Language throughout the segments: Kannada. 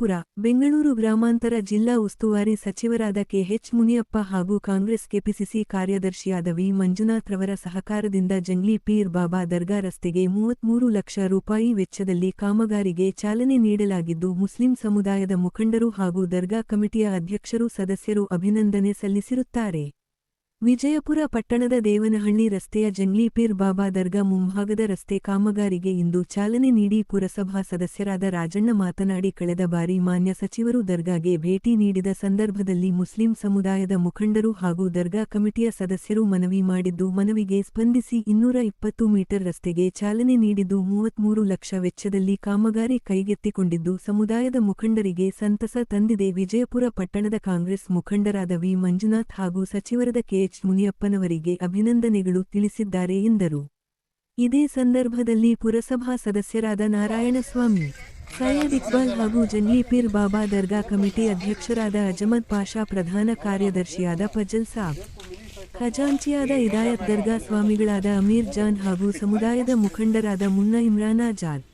ವಿಜಯಪುರ, ಬೆಂಗಳೂರು ಗ್ರಾಮಾಂತರ ಜಿಲ್ಲಾ ಉಸ್ತುವಾರಿ ಸಚಿವರಾದ ಕೆಎಚ್ ಮುನಿಯಪ್ಪ ಹಾಗೂ ಕಾಂಗ್ರೆಸ್ ಕೆಪಿಸಿಸಿ ಕಾರ್ಯದರ್ಶಿಯಾದ ವಿ ಮಂಜುನಾಥ್ ರವರ ಸಹಕಾರದಿಂದ ಜಂಗ್ಲಿ ಪೀರ್ ಬಾಬಾ ದರ್ಗಾ ರಸ್ತೆಗೆ 33 ಲಕ್ಷ ರೂಪಾಯಿ ವೆಚ್ಚದಲ್ಲಿ ಕಾಮಗಾರಿಗೆ ಚಾಲನೆ ನೀಡಲಾಗಿದ್ದು ಮುಸ್ಲಿಂ ಸಮುದಾಯದ ಮುಖಂಡರು ಹಾಗೂ ದರ್ಗಾ ಕಮಿಟಿಯ ಅಧ್ಯಕ್ಷರು ಸದಸ್ಯರು ಅಭಿನಂದನೆ ಸಲ್ಲಿಸಿರುತ್ತಾರೆ. ವಿಜಯಪುರ ಪಟ್ಟಣದ ದೇವನಹಳ್ಳಿ ರಸ್ತೆಯ ಜಂಗ್ಲಿ ಪೀರ್ ಬಾಬಾ ದರ್ಗಾ ಮುಂಭಾಗದ ರಸ್ತೆ ಕಾಮಗಾರಿಗೆ ಇಂದು ಚಾಲನೆ ನೀಡಿ ಪುರಸಭಾ ಸದಸ್ಯರಾದ ರಾಜಣ್ಣ ಮಾತನಾಡಿ, ಕಳೆದ ಬಾರಿ ಮಾನ್ಯ ಸಚಿವರು ದರ್ಗಾಗೆ ಭೇಟಿ ನೀಡಿದ ಸಂದರ್ಭದಲ್ಲಿ ಮುಸ್ಲಿಂ ಸಮುದಾಯದ ಮುಖಂಡರು ಹಾಗೂ ದರ್ಗಾ ಕಮಿಟಿಯ ಸದಸ್ಯರು ಮನವಿ ಮಾಡಿದ್ದು, ಮನವಿಗೆ ಸ್ಪಂದಿಸಿ 220 ಮೀಟರ್ ರಸ್ತೆಗೆ ಚಾಲನೆ ನೀಡಿದ್ದು 33 ಲಕ್ಷ ವೆಚ್ಚದಲ್ಲಿ ಕಾಮಗಾರಿ ಕೈಗೆತ್ತಿಕೊಂಡಿದ್ದು ಸಮುದಾಯದ ಮುಖಂಡರಿಗೆ ಸಂತಸ ತಂದಿದೆ. ವಿಜಯಪುರ ಪಟ್ಟಣದ ಕಾಂಗ್ರೆಸ್ ಮುಖಂಡರಾದ ವಿ ಮಂಜುನಾಥ್ ಹಾಗೂ ಸಚಿವರಾದ ಕೆಎಚ್ ಮುನಿಯಪ್ಪನವರಿಗೆ ಅಭಿನಂದನೆಗಳು ತಿಳಿಸಿದ್ದಾರೆ ಎಂದರು. ಇದೇ ಸಂದರ್ಭದಲ್ಲಿ ಪುರಸಭಾ ಸದಸ್ಯರಾದ ನಾರಾಯಣಸ್ವಾಮಿ, ಸೈಯದ್ ಇಕ್ಬಾಲ್ ಹಾಗೂ ಜಂಗ್ಲಿ ಪೀರ್ ಬಾಬಾ ದರ್ಗಾ ಕಮಿಟಿ ಅಧ್ಯಕ್ಷರಾದ ಅಜಮದ್ ಪಾಷಾ, ಪ್ರಧಾನ ಕಾರ್ಯದರ್ಶಿಯಾದ ಫಜಲ್ ಸಾಬ್, ಖಜಾಂಚಿಯಾದ ಇದಾಯತ್, ದರ್ಗಾ ಸ್ವಾಮಿಗಳಾದ ಅಮೀರ್ ಜಾನ್ ಹಾಗೂ ಸಮುದಾಯದ ಮುಖಂಡರಾದ ಮುನ್ನಾ ಇಮ್ರಾನ್ ಆಜಾದ್,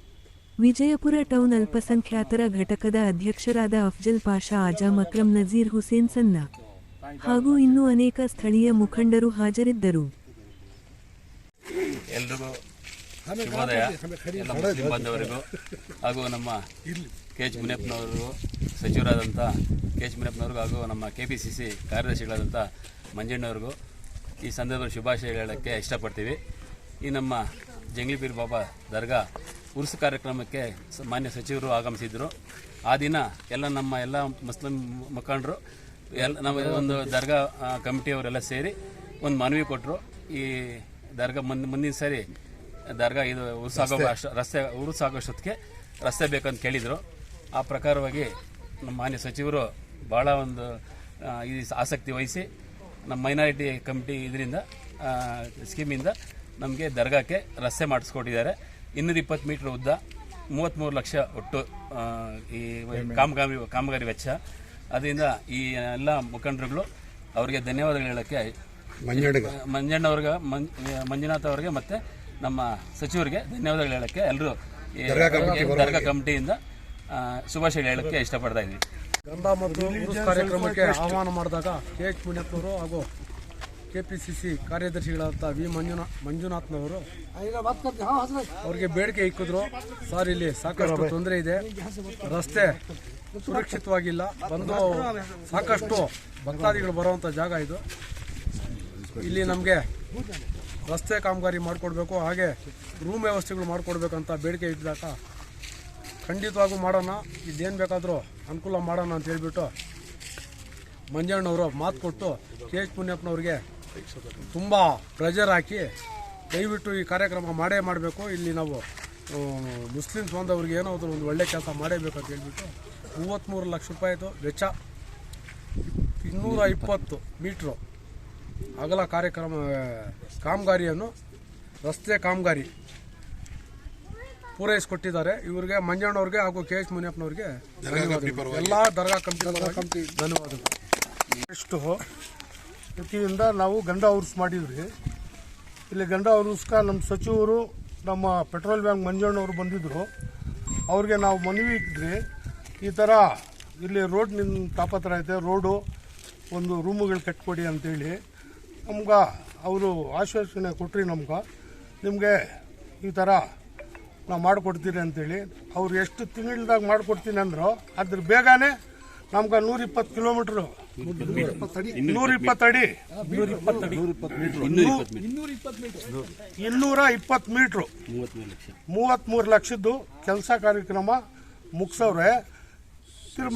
ವಿಜಯಪುರ ಟೌನ್ ಅಲ್ಪಸಂಖ್ಯಾತರ ಘಟಕದ ಅಧ್ಯಕ್ಷರಾದ ಅಫ್ಜಲ್ ಪಾಷಾ, ಆಜಾಮ್, ಅಕ್ರಮ್, ನಜೀರ್ ಹುಸೇನ್ ಸನ್ನಾ ಹಾಗೂ ಇನ್ನೂ ಅನೇಕ ಸ್ಥಳೀಯ ಮುಖಂಡರು ಹಾಜರಿದ್ದರು. ಎಲ್ರಿಗೂ ಶುಭೋದಯ. ಎಲ್ಲ ಮುಸ್ಲಿಂ ಬಾಂಧವರಿಗೂ ಹಾಗೂ ನಮ್ಮ ಕೆಎಚ್ ಮುನಿಯಪ್ಪನವರು, ಸಚಿವರಾದಂಥ ಕೆಎಚ್ ಮುನಿಯಪ್ಪನವ್ರಿಗೂ ಹಾಗೂ ನಮ್ಮ ಕೆಪಿಸಿಸಿ ಕಾರ್ಯದರ್ಶಿಗಳಾದಂಥ ಮಂಜಣ್ಣವ್ರಿಗೂ ಈ ಸಂದರ್ಭದಲ್ಲಿ ಶುಭಾಶಯ ಹೇಳೋಕ್ಕೆ ಇಷ್ಟಪಡ್ತೀವಿ. ಈ ನಮ್ಮ ಜಂಗ್ಲಿ ಪೀರ್ ಬಾಬಾ ದರ್ಗಾ ಉರ್ಸು ಕಾರ್ಯಕ್ರಮಕ್ಕೆ ಮಾನ್ಯ ಸಚಿವರು ಆಗಮಿಸಿದ್ರು. ಆ ದಿನ ಎಲ್ಲ ಮುಸ್ಲಿಂ ಮುಖಂಡರು ನಾವು ಒಂದು ದರ್ಗಾ ಕಮಿಟಿಯವರೆಲ್ಲ ಸೇರಿ ಒಂದು ಮನವಿ ಕೊಟ್ಟರು. ಈ ದರ್ಗಾ ಮುಂದಿನ ಸರಿ ದರ್ಗಾ ಇದು ಉರುಸಾಗೋಷ್ಟೊತ್ತಿಗೆ ರಸ್ತೆ ಬೇಕಂತ ಕೇಳಿದರು. ಆ ಪ್ರಕಾರವಾಗಿ ನಮ್ಮ ಮಾನ್ಯ ಸಚಿವರು ಭಾಳ ಒಂದು ಈ ಆಸಕ್ತಿ ವಹಿಸಿ ನಮ್ಮ ಮೈನಾರಿಟಿ ಕಮಿಟಿ ಇದರಿಂದ ಸ್ಕೀಮಿಂದ ನಮಗೆ ದರ್ಗಾಕ್ಕೆ ರಸ್ತೆ ಮಾಡಿಸ್ಕೊಟ್ಟಿದ್ದಾರೆ. 220 ಮೀಟ್ರ್ ಉದ್ದ, 33 ಲಕ್ಷ ಒಟ್ಟು ಈ ಕಾಮಗಾರಿ ವೆಚ್ಚ. ಅದರಿಂದ ಈ ಎಲ್ಲ ಮುಖಂಡರುಗಳು ಅವರಿಗೆ ಧನ್ಯವಾದಗಳು ಹೇಳೋಕ್ಕೆ ಮಂಜುನಾಥ್ ಅವರಿಗೆ ಮತ್ತು ನಮ್ಮ ಸಚಿವರಿಗೆ ಧನ್ಯವಾದಗಳು ಹೇಳೋಕ್ಕೆ ಎಲ್ಲರೂ ದರ್ಗಾ ಕಮಿಟಿಯಿಂದ ಶುಭಾಶಯ ಹೇಳೋಕ್ಕೆ ಇಷ್ಟಪಡ್ತಾ ಇದ್ದೀವಿ. ಗಂಧ ಮತ್ತು ಉರುಸ್ ಕಾರ್ಯಕ್ರಮಕ್ಕೆ ಆಹ್ವಾನ ಮಾಡಿದಾಗ ಕೆಎಚ್ ಮುನಿಯಪ್ಪನವರು ಹಾಗೂ ಕೆಪಿಸಿಸಿ ಕಾರ್ಯದರ್ಶಿಗಳಾದ ವಿ ಮಂಜುನಾಥ್ನವರು ಅವರಿಗೆ ಬೇಡಿಕೆ ಇಕ್ಕಿದ್ರು. ಸರ್, ಇಲ್ಲಿ ಸಾಕಷ್ಟು ತೊಂದರೆ ಇದೆ, ರಸ್ತೆ ಸುರಕ್ಷಿತವಾಗಿಲ್ಲ, ಬಂದು ಸಾಕಷ್ಟು ಭಕ್ತಾದಿಗಳು ಬರುವಂಥ ಜಾಗ ಇದು. ಇಲ್ಲಿ ನಮಗೆ ರಸ್ತೆ ಕಾಮಗಾರಿ ಮಾಡಿಕೊಡ್ಬೇಕು, ಹಾಗೆ ರೂಮ್ ವ್ಯವಸ್ಥೆಗಳು ಮಾಡಿಕೊಡ್ಬೇಕಂತ ಬೇಡಿಕೆ ಇದ್ದಾಗ ಖಂಡಿತವಾಗೂ ಮಾಡೋಣ, ಇದೇನು ಬೇಕಾದರೂ ಅನುಕೂಲ ಮಾಡೋಣ ಅಂತ ಹೇಳ್ಬಿಟ್ಟು ಮಂಜಣ್ಣವರು ಮಾತು ಕೊಟ್ಟು ಕೆಎಚ್ ಮುನಿಯಪ್ಪನವ್ರಿಗೆ ತುಂಬ ಪ್ರೆಷರ್ ಹಾಕಿ ದಯವಿಟ್ಟು ಈ ಕಾರ್ಯಕ್ರಮ ಮಾಡಬೇಕು, ಇಲ್ಲಿ ನಾವು ಮುಸ್ಲಿಮ್ಸ್ ಬಂದವ್ರಿಗೆ ಏನಾದರೂ ಒಂದು ಒಳ್ಳೆ ಕೆಲಸ ಮಾಡಬೇಕು ಅಂತ ಹೇಳ್ಬಿಟ್ಟು 33 ಲಕ್ಷ ರೂಪಾಯಿದು ವೆಚ್ಚ, 220 ಮೀಟ್ರು ಅಗಲ ಕಾಮಗಾರಿಯನ್ನು ರಸ್ತೆ ಕಾಮಗಾರಿ ಪೂರೈಸಿಕೊಟ್ಟಿದ್ದಾರೆ. ಇವರಿಗೆ ಮಂಜಣ್ಣವ್ರಿಗೆ ಹಾಗೂ ಕೆಎಚ್ ಮುನಿಯಪ್ಪನವ್ರಿಗೆ ಧನ್ಯವಾದಗಳು. ಎಲ್ಲ ದರ್ಗಾ ಕಮಿಟಿ ಧನ್ಯವಾದಗಳು. ಎಷ್ಟು ವತಿಯಿಂದ ನಾವು ಗಂಧ ಉರ್ಸ್ ಮಾಡಿದ್ರಿ. ಇಲ್ಲಿ ಗಂಧ ಉರ್ಸ್ಕ ನಮ್ಮ ಸಚಿವರು, ನಮ್ಮ ಪೆಟ್ರೋಲ್ ಬ್ಯಾಂಕ್ ಮಂಜಣ್ಣವರು ಬಂದಿದ್ದರು. ಅವ್ರಿಗೆ ನಾವು ಮನವಿ ಇದ್ರಿ, ಈ ಥರ ಇಲ್ಲಿ ರೋಡ್ ತಾಪತ್ರ ಐತೆ, ರೋಡು ಒಂದು ರೂಮುಗಳು ಕಟ್ಕೊಡಿ ಅಂತೇಳಿ ನಮ್ಗೆ ಅವರು ಆಶ್ವಾಸನೆ ಕೊಟ್ರಿ. ನಿಮಗೆ ಈ ಥರ ನಾವು ಮಾಡಿಕೊಡ್ತೀರಿ ಅಂತೇಳಿ ಅವ್ರು ಎಷ್ಟು ತಿಂಗಳದಾಗ ಮಾಡಿಕೊಡ್ತೀನಿ ಅಂದರು. ಅದ್ರ ಬೇಗನೆ ನಮ್ಗೆ 120 ಕಿಲೋಮೀಟ್ರು, 220 ಅಡಿ, 220 ಮೀಟ್ರು, 33 ಲಕ್ಷದ್ದು ಕೆಲಸ ಕಾರ್ಯಕ್ರಮ ಮುಗಿಸವ್ರೆ.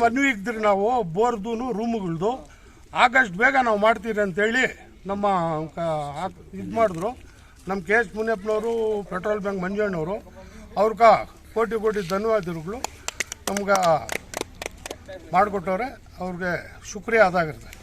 ಮನವಿ ಇದ್ರಿ ನಾವು ಬೋರ್ದು ರೂಮುಗಳದು ಆಗಸ್ಟ್ ಬೇಗ ನಾವು ಮಾಡ್ತೀರಿ ಅಂತೇಳಿ ನಮ್ಮ ಇದು ಮಾಡಿದ್ರು. ನಮ್ಮ ಕೆಎಚ್ ಮುನಿಯಪ್ಪನವರು, ಪೆಟ್ರೋಲ್ ಬ್ಯಾಂಕ್ ಮಂಜಣ್ಣವರು, ಅವ್ರಿಗೆ ಕೋಟಿ ಧನ್ಯವಾದಗಳು. ನಮ್ಗೆ ಮಾಡಿಕೊಟ್ಟವ್ರೆ, ಅವ್ರಿಗೆ ಶುಕ್ರಿಯಾ ಅದಾಗಿರ್ತದೆ.